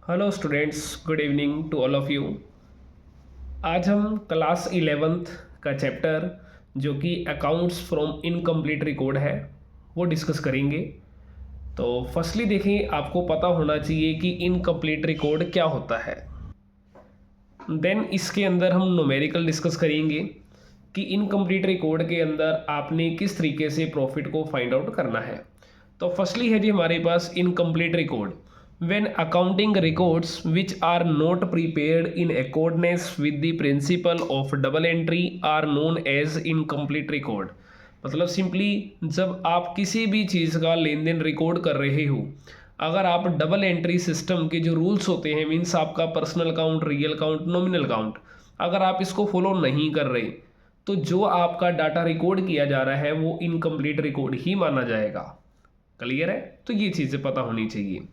Hello students, good evening to all of you. आज हम class 11th का chapter जो कि अकाउंट्स फ्रॉम इनकम्प्लीट रिकॉर्ड है वो डिस्कस करेंगे। तो फर्स्टली देखें, आपको पता होना चाहिए कि इनकम्प्लीट रिकॉर्ड क्या होता है। देन इसके अंदर हम न्यूमेरिकल डिस्कस करेंगे कि इनकम्प्लीट रिकॉर्ड के अंदर आपने किस तरीके से प्रॉफिट को फाइंड आउट करना है। तो फर्स्टली है जी हमारे पास incomplete record. when accounting records which are not prepared in accordance with the principle of double entry are known as incomplete record। मतलब सिंपली जब आप किसी भी चीज़ का लेन देन रिकॉर्ड कर रहे हो, अगर आप डबल एंट्री सिस्टम के जो रूल्स होते हैं, मीन्स आपका personal count, real count, nominal count, अगर आप इसको फॉलो नहीं कर रहे तो जो आपका डाटा रिकॉर्ड किया जा रहा है वो इनकम्प्लीट रिकॉर्ड ही माना जाएगा। क्लियर है? तो ये चीज़ें पता होनी चाहिए।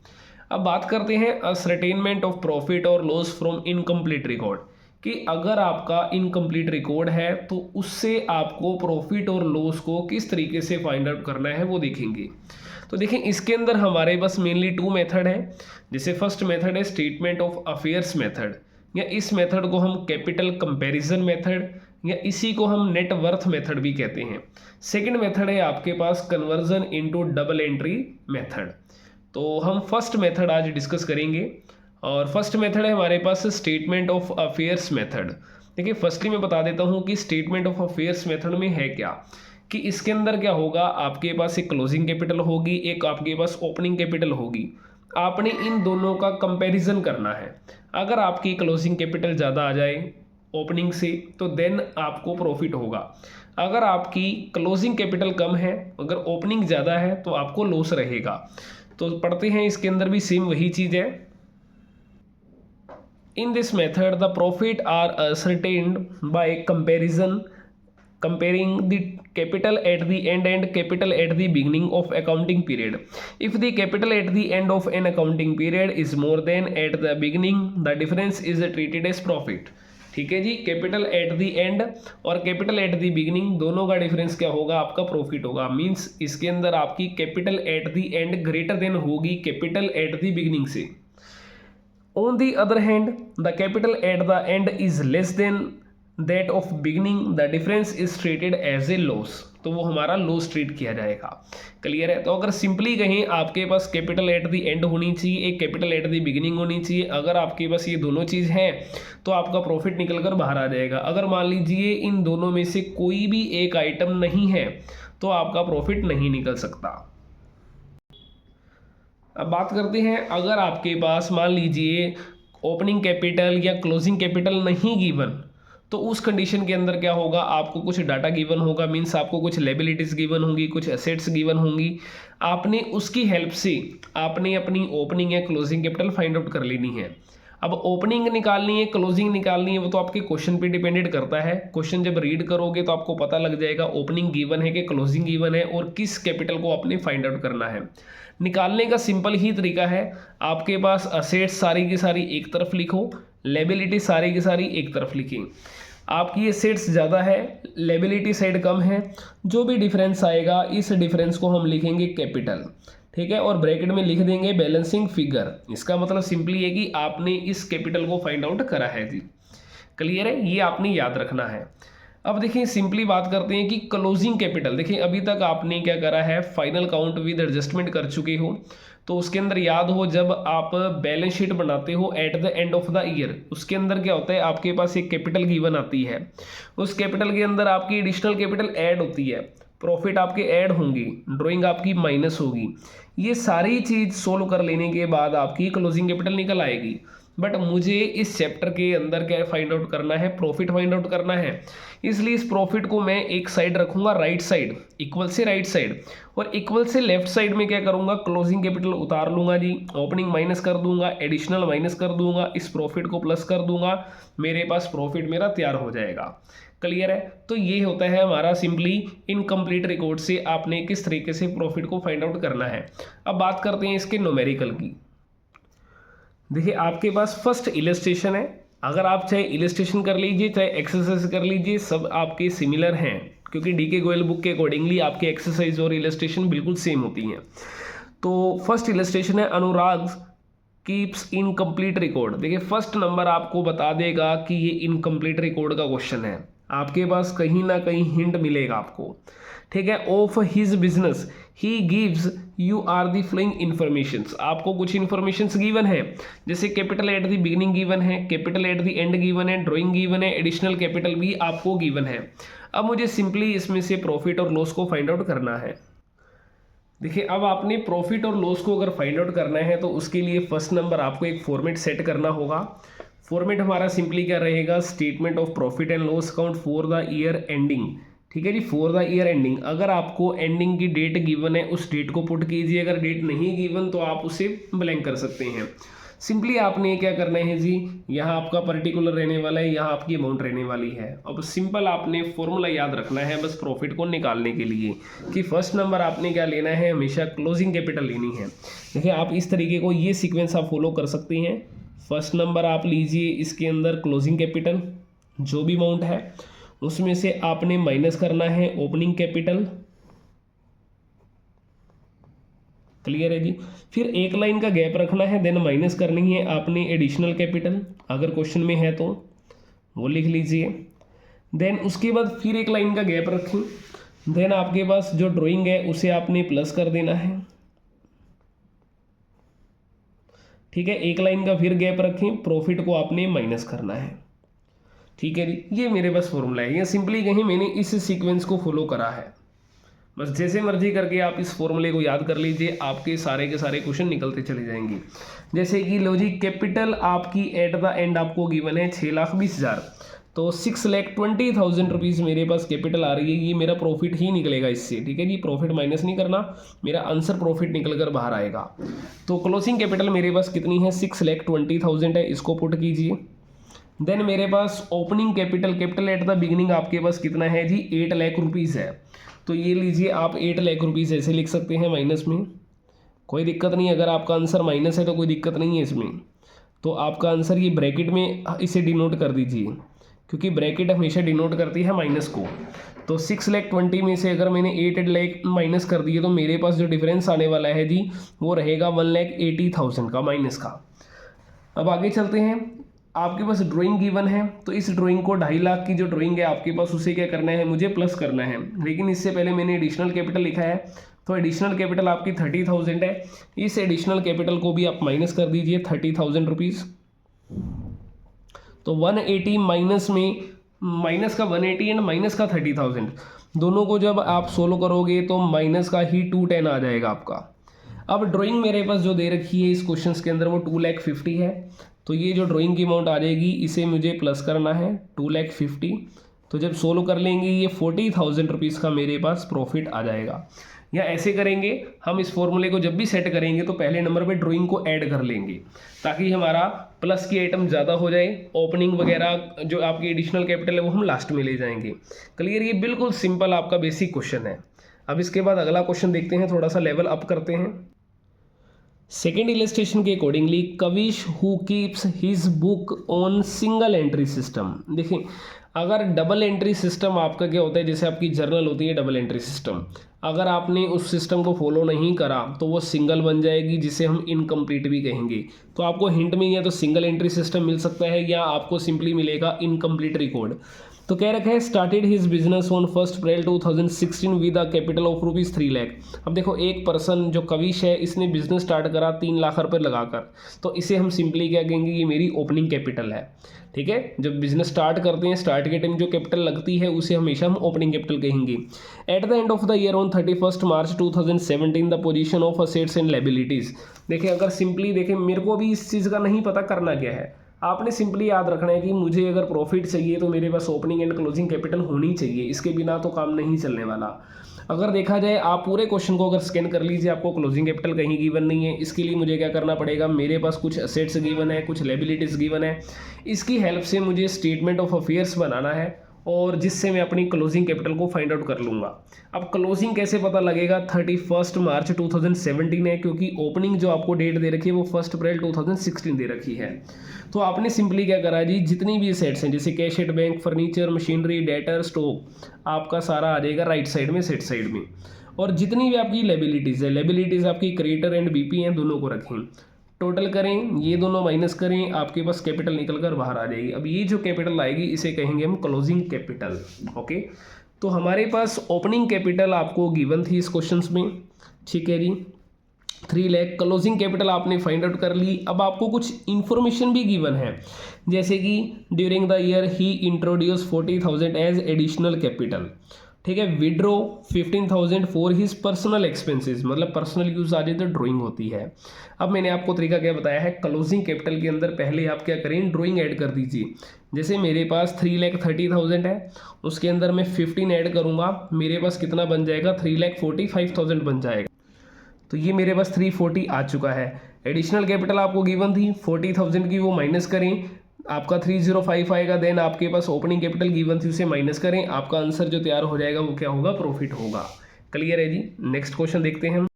अब बात करते हैं असर्टेनमेंट ऑफ प्रॉफिट और लॉस फ्रॉम इनकम्प्लीट रिकॉर्ड, कि अगर आपका इनकम्प्लीट रिकॉर्ड है तो उससे आपको प्रॉफिट और लॉस को किस तरीके से फाइंड आउट करना है वो देखेंगे। तो देखें, इसके अंदर हमारे पास मेनली 2 मेथड है। जैसे फर्स्ट मेथड है स्टेटमेंट ऑफ अफेयर्स मेथड, या इस मेथड को हम कैपिटल कंपैरिजन मेथड या इसी को हम नेट वर्थ मेथड भी कहते हैं। सेकंड मेथड है आपके पास conversion into double entry method. तो हम फर्स्ट मेथड आज डिस्कस करेंगे, और फर्स्ट मेथड है हमारे पास स्टेटमेंट ऑफ अफेयर्स मेथड। देखिए, फर्स्टली मैं बता देता हूँ कि स्टेटमेंट ऑफ अफेयर्स मेथड में है क्या, कि इसके अंदर क्या होगा, आपके पास एक क्लोजिंग कैपिटल होगी, एक आपके पास ओपनिंग कैपिटल होगी। आपने इन दोनों का कंपैरिजन करना है। अगर आपकी क्लोजिंग कैपिटल ज़्यादा आ जाए ओपनिंग से तो देन आपको प्रॉफिट होगा। अगर आपकी क्लोजिंग कैपिटल कम है, अगर ओपनिंग ज़्यादा है तो आपको लॉस रहेगा। तो पढ़ते हैं, इसके अंदर भी सेम वही चीज़ है। In this method the profit are ascertained by comparison, comparing the capital at the end and capital at the beginning of accounting period. If the capital at the end of an accounting period is more than at the beginning, the difference is treated as profit। ठीक है जी, capital at the and और capital at the beginning दोनों का difference क्या होगा, आपका profit होगा। Means इसके अंदर आपकी capital at the end greater than होगी कैपिटल एट द बिगिनिंग से। On the other hand the capital at the end is less than that of beginning, the difference is treated as a loss. तो वो हमारा loss treat किया जाएगा। Clear है? तो अगर सिंपली कहें, आपके पास कैपिटल एट द एंड होनी चाहिए, एक कैपिटल एट द बिगिनिंग होनी चाहिए। अगर आपके पास ये दोनों चीज़ है तो आपका प्रॉफिट निकल कर बाहर आ जाएगा। अगर मान लीजिए इन दोनों में से कोई भी एक आइटम नहीं है तो आपका प्रॉफिट नहीं निकल सकता। अब बात करते हैं, अगर आपके पास मान लीजिए ओपनिंग कैपिटल या क्लोजिंग कैपिटल नहीं गिवन, तो उस कंडीशन के अंदर क्या होगा, आपको कुछ डाटा गिवन होगा, मीन्स आपको कुछ लेबिलिटीज गिवन होंगी, कुछ एसेट्स गिवन होंगी। आपने उसकी हेल्प से आपने अपनी ओपनिंग या क्लोजिंग कैपिटल फाइंड आउट कर लेनी है। अब ओपनिंग निकालनी है, क्लोजिंग निकालनी है, वो तो आपके क्वेश्चन पे डिपेंडेड करता है। क्वेश्चन जब रीड करोगे तो आपको पता लग जाएगा ओपनिंग गिवन है कि क्लोजिंग गिवन है और किस कैपिटल को आपने फाइंड आउट करना है। निकालने का सिंपल ही तरीका है, आपके पास असेट्स सारी की सारी एक तरफ लिखो, लेबिलिटी सारी की सारी एक तरफ लिखें। आपकी एसेट्स ज़्यादा है, लेबिलिटी साइड कम है, जो भी डिफरेंस आएगा इस डिफरेंस को हम लिखेंगे कैपिटल। ठीक है, और ब्रैकेट में लिख देंगे बैलेंसिंग फिगर। इसका मतलब सिंपली है कि आपने इस कैपिटल को फाइंड आउट करा है जी। क्लियर है? ये आपने याद रखना है। अब देखिए, सिंपली बात करते हैं कि क्लोजिंग कैपिटल। देखिए, अभी तक आपने क्या करा है, फाइनल काउंट विद एडजस्टमेंट कर चुके हो। तो उसके अंदर याद हो, जब आप बैलेंस शीट बनाते हो eight the end of the year, उसके अंदर क्या होता है, आपके पास एक कैपिटल गिवन आती है। उस कैपिटल के अंदर आपकी एडिशनल कैपिटल ऐड होती है, प्रॉफिट आपके ऐड होंगी, ड्राइंग आपकी माइनस होगी। ये सारी चीज़ सोल्व कर लेने के बाद आपकी क्लोजिंग कैपिटल निकल आएगी। बट मुझे इस चैप्टर के अंदर क्या फाइंड आउट करना है, प्रॉफिट फाइंड आउट करना है। इसलिए इस प्रॉफिट को मैं एक साइड रखूंगा, राइट साइड, इक्वल से राइट साइड, और इक्वल से लेफ्ट साइड में क्या करूंगा, क्लोजिंग कैपिटल उतार लूंगा जी, ओपनिंग माइनस कर दूंगा, एडिशनल माइनस कर दूंगा, इस प्रॉफिट को प्लस कर दूंगा, मेरे पास प्रॉफिट मेरा तैयार हो जाएगा। क्लियर है? तो ये होता है हमारा सिंपली इनकम्प्लीट रिकॉर्ड से आपने किस तरीके से प्रॉफिट को फाइंड आउट करना है। अब बात करते हैं इसके न्यूमेरिकल की। देखिए, आपके पास फर्स्ट इलस्ट्रेशन है। अगर आप चाहे इलस्ट्रेशन कर लीजिए चाहे एक्सरसाइज कर लीजिए, सब आपके सिमिलर हैं, क्योंकि डीके गोयल बुक के अकॉर्डिंगली आपके एक्सरसाइज और इलस्ट्रेशन बिल्कुल सेम होती हैं। तो फर्स्ट इलस्ट्रेशन है अनुराग कीप्स इनकम्प्लीट रिकॉर्ड। देखिए फर्स्ट नंबर आपको बता देगा कि ये इनकम्प्लीट रिकॉर्ड का क्वेश्चन है, आपके पास कहीं ना कहीं हिंट मिलेगा आपको, ठीक है। Of his business he gives you are the following informations, आपको कुछ इन्फॉर्मेशंस गिवन है, जैसे capital at the beginning given है, capital at the end given है, ड्राइंग गिवन है, एडिशनल कैपिटल भी आपको गिवन है। अब मुझे सिंपली इसमें से प्रॉफिट और लॉस को फाइंड आउट करना है। देखिए अब आपने प्रॉफिट और लॉस को अगर फाइंड आउट करना है तो उसके लिए फर्स्ट नंबर आपको एक फॉर्मेट सेट करना होगा। फॉर्मेट हमारा सिंपली क्या रहेगा, statement of profit and loss account for the year ending, ठीक है जी, फॉर द ईयर एंडिंग। अगर आपको एंडिंग की डेट गिवन है उस डेट को पुट कीजिए, अगर डेट नहीं गिवन तो आप उसे ब्लैंक कर सकते हैं। सिंपली आपने क्या करना है जी, यहाँ आपका पर्टिकुलर रहने वाला है, यहाँ आपकी अमाउंट रहने वाली है। अब सिंपल आपने फॉर्मूला याद रखना है बस प्रॉफिट को निकालने के लिए, कि फर्स्ट नंबर आपने क्या लेना है, हमेशा क्लोजिंग कैपिटल लेनी है। देखिए आप इस तरीके को ये सीक्वेंस आप फॉलो कर सकते हैं। फर्स्ट नंबर आप लीजिए, इसके अंदर क्लोजिंग कैपिटल जो भी अमाउंट है उसमें से आपने माइनस करना है ओपनिंग कैपिटल, क्लियर है जी। फिर एक लाइन का गैप रखना है, देन माइनस करनी है आपने एडिशनल कैपिटल, अगर क्वेश्चन में है तो वो लिख लीजिए। देन उसके बाद फिर एक लाइन का गैप रखें, देन आपके पास जो ड्राइंग है उसे आपने प्लस कर देना है, ठीक है। एक लाइन का फिर गैप रखें, प्रॉफिट को आपने माइनस करना है, ठीक है जी। ये मेरे पास फॉर्मूला है, ये सिंपली कहीं मैंने इस सीक्वेंस को फॉलो करा है। बस जैसे मर्जी करके आप इस फॉर्मूले को याद कर लीजिए, आपके सारे के सारे क्वेश्चन निकलते चले जाएंगे। जैसे कि लो जी, कैपिटल आपकी एट द एंड आपको गिवन है 6,20,000, तो 6,20,000 रुपीज़ मेरे पास कैपिटल आ रही है, ये मेरा प्रॉफिट ही निकलेगा इससे, ठीक है जी। प्रॉफिट माइनस नहीं करना, मेरा आंसर प्रॉफिट निकल कर बाहर आएगा। तो क्लोजिंग कैपिटल मेरे पास कितनी है, 6,20,000 है, इसको पुट कीजिए। देन मेरे पास opening capital, capital at the beginning आपके पास कितना है जी, 8 लाख रुपीज़ है, तो ये लीजिए आप 8 लाख रुपीज़ ऐसे लिख सकते हैं माइनस में, कोई दिक्कत नहीं। अगर आपका आंसर माइनस है तो कोई दिक्कत नहीं है इसमें, तो आपका आंसर ये ब्रैकेट में इसे डिनोट कर दीजिए, क्योंकि ब्रैकेट हमेशा डिनोट करती है माइनस को। तो 6,20,000 में से अगर मैंने 8 लाख माइनस कर दिए तो मेरे पास जो डिफरेंस आने वाला है जी वो रहेगा 1,80,000 का माइनस का। अब आगे चलते हैं, आपके पास ड्राइंग गिवन है, तो इस ड्राइंग को 2.5 लाख की जो ड्राइंग है आपके पास उसे क्या करना है, मुझे प्लस करना है। लेकिन इससे पहले मैंने एडिशनल कैपिटल लिखा है, तो एडिशनल कैपिटल आपकी 30,000 है, इस एडिशनल कैपिटल को भी आप माइनस कर दीजिए 30,000 रुपीज़। तो 180 माइनस में, माइनस का 180 एंड माइनस का 30,000, दोनों को जब आप सोल्व करोगे तो माइनस का ही 210 आ जाएगा आपका। अब ड्राइंग मेरे पास जो दे रखी है इस क्वेश्चन के अंदर वो 2,50,000 है, तो ये जो ड्राइंग की अमाउंट आ जाएगी इसे मुझे प्लस करना है 2,50,000। तो जब सोल्व कर लेंगे ये 40,000 रुपीज़ का मेरे पास प्रॉफिट आ जाएगा। या ऐसे करेंगे, हम इस फॉर्मूले को जब भी सेट करेंगे तो पहले नंबर पे ड्राइंग को ऐड कर लेंगे, ताकि हमारा प्लस की आइटम ज़्यादा हो जाए, ओपनिंग वगैरह जो आपकी एडिशनल कैपिटल है वो हम लास्ट में ले जाएंगे। क्लियर, ये बिल्कुल सिंपल आपका बेसिक क्वेश्चन है। अब इसके बाद अगला क्वेश्चन देखते हैं, थोड़ा सा लेवल अप करते हैं। सेकेंड इलस्ट्रेशन के accordingly, Kavish who keeps his book on single entry system. देखिए अगर डबल एंट्री सिस्टम आपका क्या होता है, जैसे आपकी जर्नल होती है डबल एंट्री सिस्टम, अगर आपने उस सिस्टम को फॉलो नहीं करा तो वो सिंगल बन जाएगी, जिसे हम इनकम्प्लीट भी कहेंगे। तो आपको हिंट में या तो सिंगल एंट्री सिस्टम मिल सकता है या आपको सिंपली मिलेगा इनकम्प्लीट रिकॉर्ड। तो कह रखा है started his business on 1 April 2016 with a capital of ₹3 lakh. अब देखो एक पर्सन जो कविश है इसने बिजनेस स्टार्ट करा 3 लाख रुपये लगाकर, तो इसे हम सिंपली क्या कहेंगे, ये मेरी ओपनिंग कैपिटल है, ठीक है। जब बिजनेस स्टार्ट करते हैं स्टार्ट के टाइम जो कैपिटल लगती है उसे हमेशा हम ओपनिंग कैपिटल कहेंगे। Eight the end of the year on 31 March 2017 the position of assets and liabilities. देखिए अगर सिंपली देखें, मेरे को भी इस चीज़ का नहीं पता करना क्या है, आपने सिंपली याद रखना है कि मुझे अगर प्रॉफिट चाहिए तो मेरे पास ओपनिंग एंड क्लोजिंग कैपिटल होनी चाहिए, इसके बिना तो काम नहीं चलने वाला। अगर देखा जाए आप पूरे क्वेश्चन को अगर स्कैन कर लीजिए, आपको क्लोजिंग कैपिटल कहीं गिवन नहीं है। इसके लिए मुझे क्या करना पड़ेगा, मेरे पास कुछ असेट्स गिवन है, कुछ लायबिलिटीज़ गिवन है, इसकी हेल्प से मुझे स्टेटमेंट ऑफ अफेयर्स बनाना है और जिससे मैं अपनी क्लोजिंग कैपिटल को फाइंड आउट कर लूँगा। अब क्लोजिंग कैसे पता लगेगा, 31 मार्च 2017 है, क्योंकि ओपनिंग जो आपको डेट दे रखी है वो 1 अप्रैल 2016 दे रखी है। तो आपने सिंपली क्या करा जी, जितनी भी सेट्स हैं जैसे cash at bank, furniture, machinery, debtor, stock, आपका सारा आ जाएगा राइट साइड में, सेट साइड में। और जितनी भी आपकी लायबिलिटीज़ है, लायबिलिटीज़ आपकी क्रेडिटर एंड बीपी हैं, दोनों को रखें। टोटल करें, ये दोनों माइनस करें, आपके पास कैपिटल निकल कर बाहर आ जाएगी। अब ये जो कैपिटल आएगी इसे कहेंगे हम क्लोजिंग कैपिटल। ओके, तो हमारे पास ओपनिंग कैपिटल आपको गिवन थी इस क्वेश्चन में, ठीक है जी, 3 लाख। क्लोजिंग कैपिटल आपने फाइंड आउट कर ली। अब आपको कुछ इन्फॉर्मेशन भी गिवन है, जैसे कि during the year he introduce 40,000 as additional capital, ठीक है। Withdrew 15,000 for his personal expenses, मतलब पर्सनल यूज आ जाए तो ड्राइंग होती है। अब मैंने आपको तरीका क्या बताया है, क्लोजिंग कैपिटल के अंदर पहले आप क्या करें, ड्राइंग ऐड कर दीजिए। जैसे मेरे पास 3,30,000 है, उसके अंदर मैं 15 ऐड करूंगा, मेरे पास कितना बन जाएगा, 3,45,000 बन जाएगा। तो ये मेरे पास 340 आ चुका है। एडिशनल कैपिटल आपको गिवन थी 40,000 की, वो माइनस करें, आपका 305 आएगा। देन आपके पास ओपनिंग कैपिटल गिवन थी, उसे माइनस करें, आपका आंसर जो तैयार हो जाएगा वो क्या होगा, प्रॉफिट होगा। क्लियर है जी। नेक्स्ट क्वेश्चन देखते हैं हम।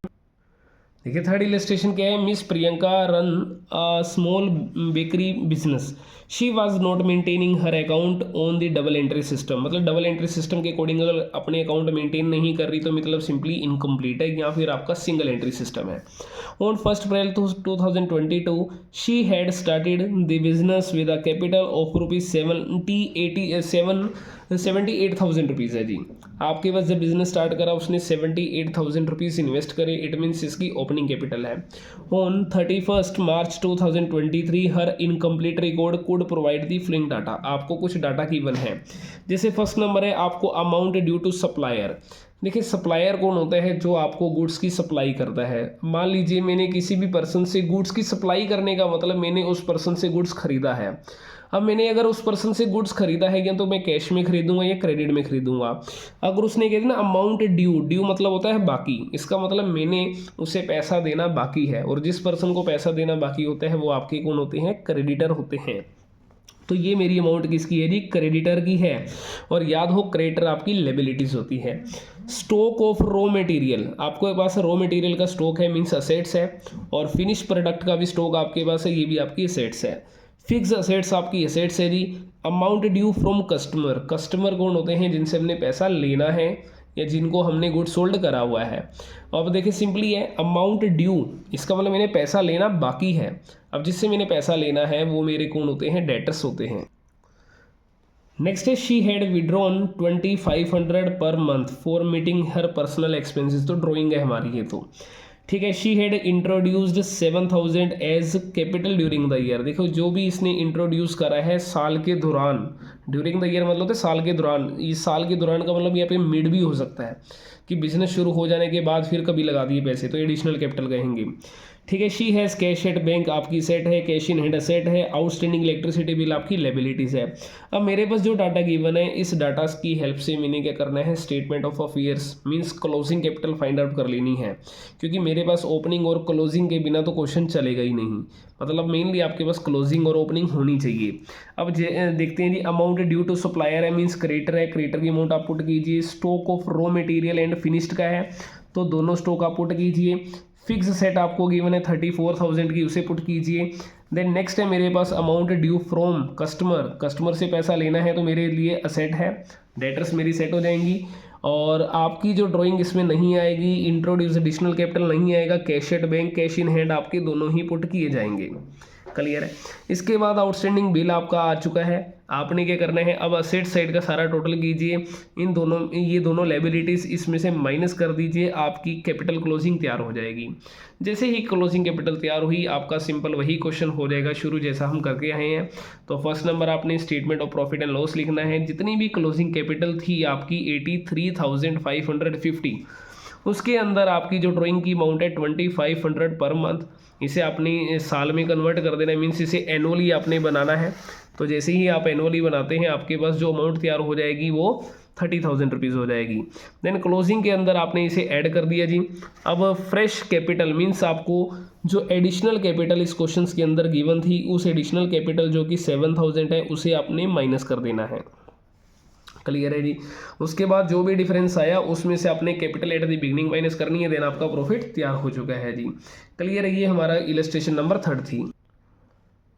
देखिए थर्ड इलस्ट्रेशन क्या है, miss Priyanka run a small bakery business, she was not maintaining her account on the double entry system. मतलब डबल एंट्री सिस्टम के अकॉर्डिंग अगर अपने अकाउंट मेंटेन नहीं कर रही तो मतलब सिंपली इनकम्प्लीट है, या फिर आपका सिंगल एंट्री सिस्टम है। On 1 April 2022 she had started the business with a capital of ₹78,000 है जी। आपके पास जब बिजनेस स्टार्ट करा उसने 78,000 रुपीज़ इन्वेस्ट करे, इट मीन्स इसकी ओपनिंग कैपिटल है। On 31 March 2023 her incomplete record could provide the following data. आपको कुछ डाटा गिवन है, जैसे फर्स्ट नंबर है आपको अमाउंट ड्यू टू सप्लायर। देखिए सप्लायर कौन होता है, जो आपको गुड्स की सप्लाई करता है। मान लीजिए मैंने किसी भी पर्सन से गुड्स की सप्लाई करने का मतलब मैंने उस पर्सन से गुड्स खरीदा है। अब मैंने अगर उस पर्सन से गुड्स खरीदा है या तो मैं कैश में खरीदूंगा या क्रेडिट में खरीदूंगा। अगर उसने कहते ना अमाउंट ड्यू, ड्यू मतलब होता है बाकी, इसका मतलब मैंने उसे पैसा देना बाकी है, और जिस पर्सन को पैसा देना बाकी होता है वो आपके कौन होते हैं, क्रेडिटर होते हैं। तो ये मेरी अमाउंट किसकी है जी, क्रेडिटर की है। और याद हो क्रेडिटर आपकी लेबिलिटीज होती है। स्टॉक ऑफ रॉ मटेरियल, आपके पास रॉ मटेरियल का स्टॉक है, मीन्स असेट्स है, और फिनिश प्रोडक्ट का भी स्टॉक आपके पास है, ये भी आपकी असेट्स है। फिक्स असेट्स आपकी असेट्स है जी। Amount due from customer, customer कौन होते हैं, जिनसे हमने पैसा लेना है या जिनको हमने गुड सोल्ड करा हुआ है। अब देखिए सिंपली है अमाउंट ड्यू, इसका मतलब मैंने पैसा लेना बाकी है। अब जिससे मैंने पैसा लेना है वो मेरे कौन होते हैं, डेटर्स होते हैं। नेक्स्ट है she had withdrawn 2500 per month for meeting her personal expenses. तो ड्रॉइंग है हमारी ये, तो ठीक है। She had introduced 7,000 as capital during the year. देखो जो भी इसने इंट्रोड्यूस करा है साल के दौरान, ड्यूरिंग द ईयर मतलब होता है साल के दौरान, इस साल के दौरान का मतलब यहाँ पे मिड भी हो सकता है कि बिजनेस शुरू हो जाने के बाद फिर कभी लगा दिए पैसे, तो एडिशनल कैपिटल कहेंगे, ठीक है। She has cash at bank, आपकी सेट है, कैश इन हैंड असेट है, आउटस्टैंडिंग इलेक्ट्रिसिटी बिल आपकी लायबिलिटीज है। अब मेरे पास जो डाटा गिवन है इस डाटा की हेल्प से मैंने क्या करना है, statement of affairs means closing capital find out कर लेनी है, क्योंकि मेरे पास ओपनिंग और क्लोजिंग के बिना तो क्वेश्चन चलेगा ही नहीं। मतलब मेनली आपके पास क्लोजिंग और ओपनिंग होनी चाहिए। अब देखते हैं जी, अमाउंट ड्यू टू सप्लायर है मींस क्रेडिटर है, क्रेडिटर की अमाउंट आप पुट कीजिए। Stock of raw material and finished का है तो दोनों स्टॉक आप पुट कीजिए। फिक्स सेट आपको गिवन है 34,000 की, उसे पुट कीजिए। देन नेक्स्ट है मेरे पास amount due from customer, customer से पैसा लेना है तो मेरे लिए असेट है, डेटर्स मेरी सेट हो जाएंगी। और आपकी जो ड्राइंग इसमें नहीं आएगी, इंट्रोड्यूस एडिशनल कैपिटल नहीं आएगा, cash at bank, cash in hand आपके दोनों ही पुट किए जाएंगे। क्लियर है। इसके बाद आउटस्टैंडिंग बिल आपका आ चुका है, आपने क्या करना है, अब असेट साइड का सारा टोटल कीजिए, इन दोनों ये दोनों लायबिलिटीज इसमें से माइनस कर दीजिए, आपकी कैपिटल क्लोजिंग तैयार हो जाएगी। जैसे ही क्लोजिंग कैपिटल तैयार हुई आपका सिंपल वही क्वेश्चन हो जाएगा शुरू जैसा हम करके आए हैं। तो फर्स्ट नंबर आपने statement of profit and loss लिखना है। जितनी भी क्लोजिंग कैपिटल थी आपकी 83,550, उसके अंदर आपकी जो ड्राइंग की अमाउंट है 2500 पर मंथ, इसे आपने साल में कन्वर्ट कर देना है, मीन्स इसे एनुअली आपने बनाना है। तो जैसे ही आप एनुअली बनाते हैं आपके पास जो अमाउंट तैयार हो जाएगी वो 30,000 रुपीज़ हो जाएगी। देन क्लोजिंग के अंदर आपने इसे ऐड कर दिया जी। अब फ्रेश कैपिटल मीन्स आपको जो एडिशनल कैपिटल इस क्वेश्चन के अंदर गिवन थी, उस एडिशनल कैपिटल जो कि 7,000 है उसे आपने माइनस कर देना है। क्लियर है जी। उसके बाद जो भी डिफरेंस आया उसमें से आपने capital at the beginning minus करनी है, देन आपका प्रॉफिट तैयार हो चुका है जी। क्लियर है। ये हमारा इलस्ट्रेशन नंबर 3 थी।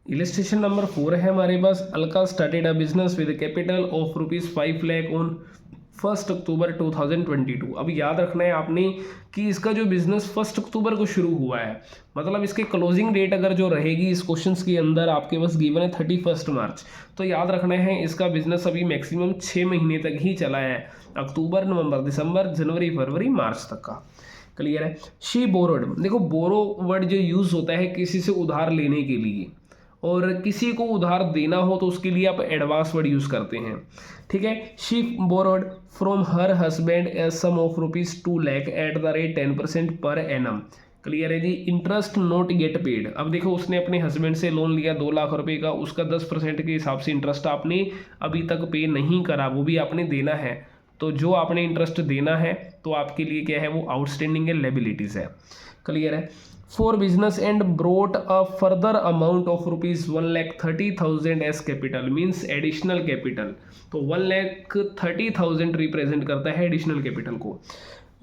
इलस्ट्रेशन नंबर 4 है हमारे पास, Alka started a business with capital of ₹5 lakh on 1 October 2022। अब याद रखना है आपने कि इसका जो बिजनेस 1 अक्टूबर को शुरू हुआ है, मतलब इसके क्लोजिंग डेट अगर जो रहेगी इस क्वेश्चंस के अंदर आपके पास गिवन है 31 मार्च, तो याद रखना है इसका बिजनेस अभी मैक्सिमम 6 महीने तक ही चला है, अक्टूबर, नवंबर, दिसंबर, जनवरी, फरवरी, मार्च तक का। क्लियर है। शी बोरोड, देखो बोरो वर्ड जो यूज़ होता है किसी से उधार लेने के लिए, और किसी को उधार देना हो तो उसके लिए आप एडवांस वर्ड यूज़ करते हैं। ठीक है। She borrowed from her husband a sum of ₹2 lakh at the rate 10% per annum. Clear है जी। इंटरेस्ट नॉट गेट पेड, अब देखो उसने अपने हस्बैंड से लोन लिया 2 लाख रुपए का, उसका 10% के हिसाब से इंटरेस्ट आपने अभी तक पे नहीं करा, वो भी आपने देना है। तो जो आपने इंटरेस्ट देना है तो आपके लिए क्या है, वो आउटस्टैंडिंग है, लायबिलिटीज़ है। क्लियर है। For business and brought a further amount of ₹1,30,000 as capital, means additional capital. तो 1,30,000 रिप्रेजेंट करता है एडिशनल कैपिटल को।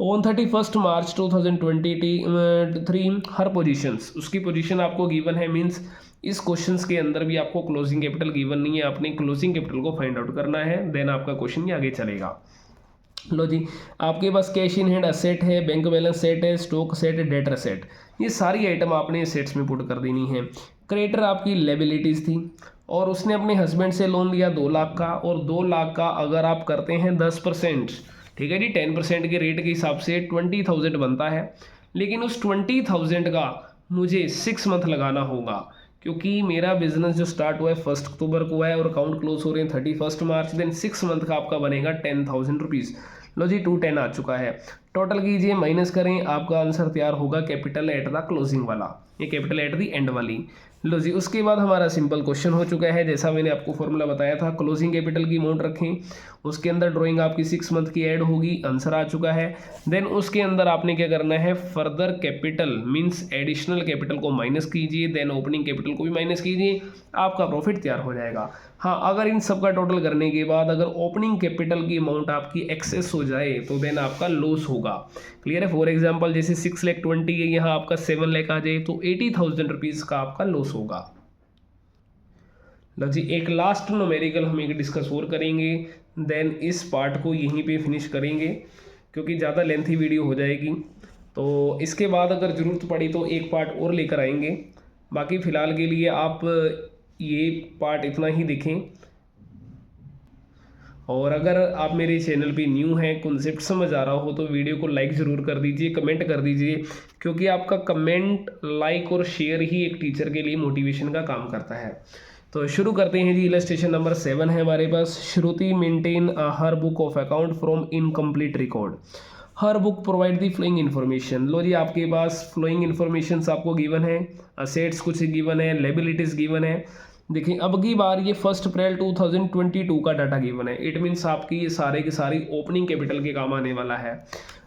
ऑन 31 मार्च 2023 हर पोजीशंस, उसकी पोजीशन आपको गिवन है, मीन्स इस क्वेश्चंस के अंदर भी आपको क्लोजिंग कैपिटल गिवन नहीं है, आपने क्लोजिंग कैपिटल को फाइंड आउट करना है, देन आपका क्वेश्चन ये आगे चलेगा। लो जी, आपके पास कैश इन हैंड असेट है, बैंक बैलेंस सेट है, स्टॉक सेट है, डेटर सेट, ये सारी आइटम आपने सेट्स में पुट कर देनी है। क्रेडिटर आपकी लायबिलिटीज़ थी और उसने अपने हस्बैंड से लोन लिया 2 लाख का, और 2 लाख का अगर आप करते हैं 10%, ठीक है जी, 10% के रेट के हिसाब से 20,000 बनता है, लेकिन उस 20,000 का मुझे 6 मंथ लगाना होगा, क्योंकि मेरा बिजनेस जो स्टार्ट हुआ है 1 अक्टूबर को है और अकाउंट क्लोज हो रहे हैं 31 मार्च, देन 6 मंथ का आपका बनेगा 10,000 रुपीज़। लो जी, 210 आ चुका है। टोटल कीजिए, माइनस करें, आपका आंसर तैयार होगा कैपिटल एट द क्लोजिंग वाला, ये कैपिटल एट द एंड वाली। लो जी, उसके बाद हमारा सिंपल क्वेश्चन हो चुका है, जैसा मैंने आपको फॉर्मूला बताया था, क्लोजिंग कैपिटल की अमाउंट रखें, उसके अंदर ड्राइंग आपकी 6 मंथ की ऐड होगी, आंसर आ चुका है। देन उसके अंदर आपने क्या करना है, further capital means additional capital को माइनस कीजिए, देन ओपनिंग कैपिटल को भी माइनस कीजिए, आपका प्रॉफिट तैयार हो जाएगा। हाँ, अगर इन सब का टोटल करने के बाद अगर ओपनिंग कैपिटल की अमाउंट आपकी एक्सेस हो जाए तो देन आपका लॉस होगा। क्लियर है। फॉर एग्जांपल जैसे 6,20,000 है, यहाँ आपका 7 लाख आ जाए तो 80,000 रुपीज़ का आपका लॉस होगा। लो जी, एक लास्ट न्यूमेरिकल हम एक डिस्कस और करेंगे, देन इस पार्ट को यहीं पे फिनिश करेंगे क्योंकि ज़्यादा लेंथी वीडियो हो जाएगी। तो इसके बाद अगर ज़रूरत पड़ी तो एक पार्ट और लेकर आएंगे, बाकी फ़िलहाल के लिए आप ये पार्ट इतना ही देखें। और अगर आप मेरे चैनल पे न्यू हैं, कॉन्सेप्ट समझ आ रहा हो तो वीडियो को लाइक ज़रूर कर दीजिए, कमेंट कर दीजिए, क्योंकि आपका कमेंट, लाइक और शेयर ही एक टीचर के लिए मोटिवेशन का काम करता है। तो शुरू करते हैं जी। इलस्ट्रेशन नंबर 7 है हमारे पास। Shruti maintain her book of account from incomplete record. Her book provide the following information. लो जी, आपके पास फ्लोइंग इन्फॉर्मेशन आपको गिवन है, असेट्स कुछ गिवन है, लायबिलिटीज़ गिवन है। देखिए, अब की बार ये 1 अप्रैल 2022 का डाटा गिवन है, इट मीन्स आपकी ये सारे की सारी ओपनिंग कैपिटल के काम आने वाला है,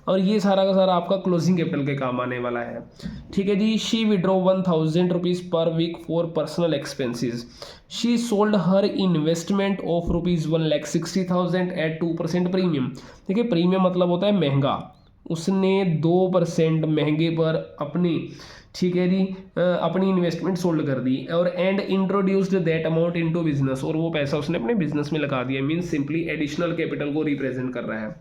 और ये सारा का सारा आपका क्लोजिंग कैपिटल के काम आने वाला है। ठीक है जी। She withdraw 1,000 rupees per week for personal expenses. She sold her investment of ₹1,60,000 at 2% premium. देखिए, प्रीमियम मतलब होता है महंगा, उसने 2% महंगे पर अपनी, ठीक है जी, अपनी इन्वेस्टमेंट सोल्ड कर दी, और and introduced that amount into business, और वो पैसा उसने अपने बिजनेस में लगा दिया, मीन्स सिंपली एडिशनल कैपिटल को रिप्रेजेंट कर रहा है।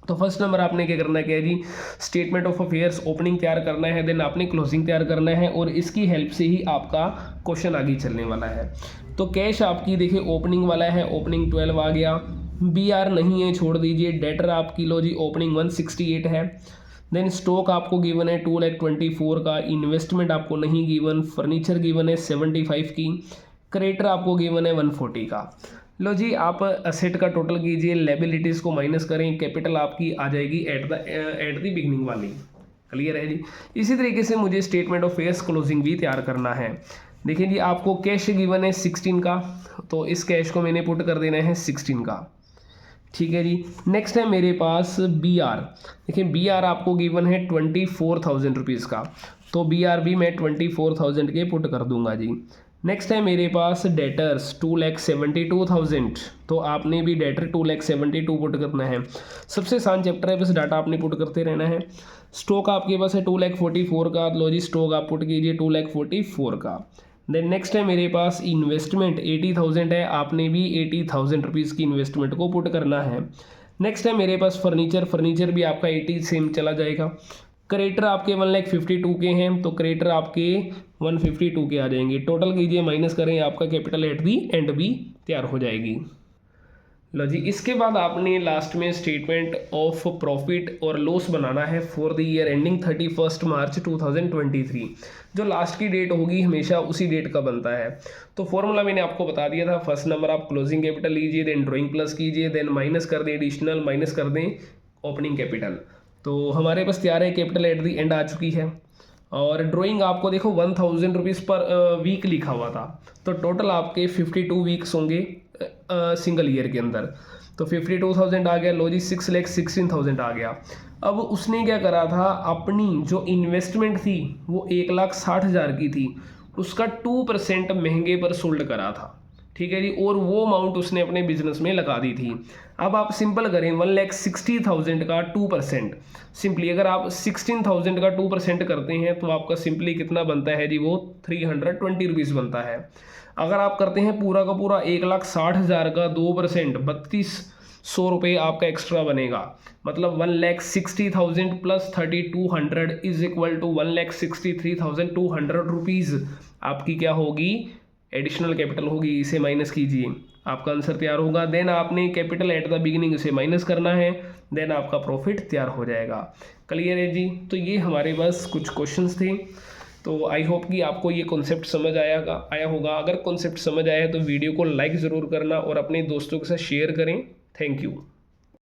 तो फर्स्ट नंबर आपने क्या करना है जी, स्टेटमेंट ऑफ अफेयर्स ओपनिंग तैयार करना है, देन आपने क्लोजिंग तैयार करना है, और इसकी हेल्प से ही आपका क्वेश्चन आगे चलने वाला है। तो कैश आपकी देखिए ओपनिंग वाला है, ओपनिंग 12 आ गया, BR नहीं है, छोड़ दीजिए। डेटर आपकी लो जी ओपनिंग 168 है। देन स्टॉक आपको गिवन है 2,24,000 का, इन्वेस्टमेंट आपको नहीं गिवन, फर्नीचर गिवन है 75 की, क्रेडिटर आपको गिवन है 140 का। लो जी, आप असेट का टोटल कीजिए, लायबिलिटीज़ को माइनस करें, कैपिटल आपकी आ जाएगी एट द बिगनिंग वाली। क्लियर है जी। इसी तरीके से मुझे स्टेटमेंट ऑफ अफेयर्स क्लोजिंग भी तैयार करना है। देखिए जी, आपको कैश गिवन है 16 का, तो इस कैश को मैंने पुट कर देना है 16 का। ठीक है जी। नेक्स्ट है मेरे पास BR। देखिए, BR आपको गिवन है 24,000 रुपीज़ का, तो BR भी मैं 24,000 के पुट कर दूंगा जी। नेक्स्ट है मेरे पास डेटर्स 2,72,000, तो आपने भी डेटर 2,72,000 पुट करना है। सबसे आसान चैप्टर है, बस डाटा आपने पुट करते रहना है। स्टॉक आपके पास है 2,44,000 का, लो जी स्टॉक आप पुट कीजिए 2,44,000 का। देन नेक्स्ट है मेरे पास इन्वेस्टमेंट 80,000 है, आपने भी 80,000 रुपीज़ की इन्वेस्टमेंट को पुट करना है। नेक्स्ट है मेरे पास फर्नीचर भी आपका 80 सेम चला जाएगा। क्रेडिटर आपके 1,52,000 के हैं, तो क्रेडिटर आपके 152 के आ जाएंगे। टोटल कीजिए, माइनस करें, आपका कैपिटल एट दी एंड भी तैयार हो जाएगी। लो जी, इसके बाद आपने लास्ट में स्टेटमेंट ऑफ प्रॉफिट और लॉस बनाना है for the year ending 31 March 2023। जो लास्ट की डेट होगी हमेशा उसी डेट का बनता है। तो फॉर्मूला मैंने आपको बता दिया था। फर्स्ट नंबर आप क्लोजिंग कैपिटल लीजिए, देन ड्राइंग प्लस कीजिए, देन माइनस कर दें एडिशनल, माइनस कर दें ओपनिंग कैपिटल। तो हमारे पास तैयार है, कैपिटल एट दी एंड आ चुकी है। और ड्राइंग आपको देखो 1000 रुपीज़ पर वीक लिखा हुआ था, तो टोटल आपके 52 वीक्स होंगे सिंगल ईयर के अंदर। तो 52,000 आ गया। लो जी, 6,16,000 आ गया। अब उसने क्या करा था, अपनी जो इन्वेस्टमेंट थी वो 1,60,000 की थी, उसका 2% महंगे पर सोल्ड करा था। ठीक है जी, और वो अमाउंट उसने अपने बिजनेस में लगा दी थी। अब आप सिंपल करें, 1,60,000 का 2%, सिंपली अगर आप 16,000 का 2% करते हैं तो आपका सिंपली कितना बनता है जी, वो 320 रुपीज़ बनता है। अगर आप करते हैं पूरा का पूरा 1,60,000 का 2%, 3,200 रुपये आपका एक्स्ट्रा बनेगा। मतलब 1,60,000 plus 3,200 is equal to 1,63,200 rupees आपकी क्या होगी, एडिशनल कैपिटल होगी। इसे माइनस कीजिए, आपका आंसर तैयार होगा। देन आपने कैपिटल एट द बिगिनिंग इसे माइनस करना है, देन आपका प्रॉफिट तैयार हो जाएगा। क्लियर है जी। तो ये हमारे पास कुछ क्वेश्चंस थे। तो आई होप कि आपको ये कॉन्सेप्ट समझ आया होगा। अगर कॉन्सेप्ट समझ आया है तो वीडियो को लाइक ज़रूर करना और अपने दोस्तों के साथ शेयर करें। Thank you.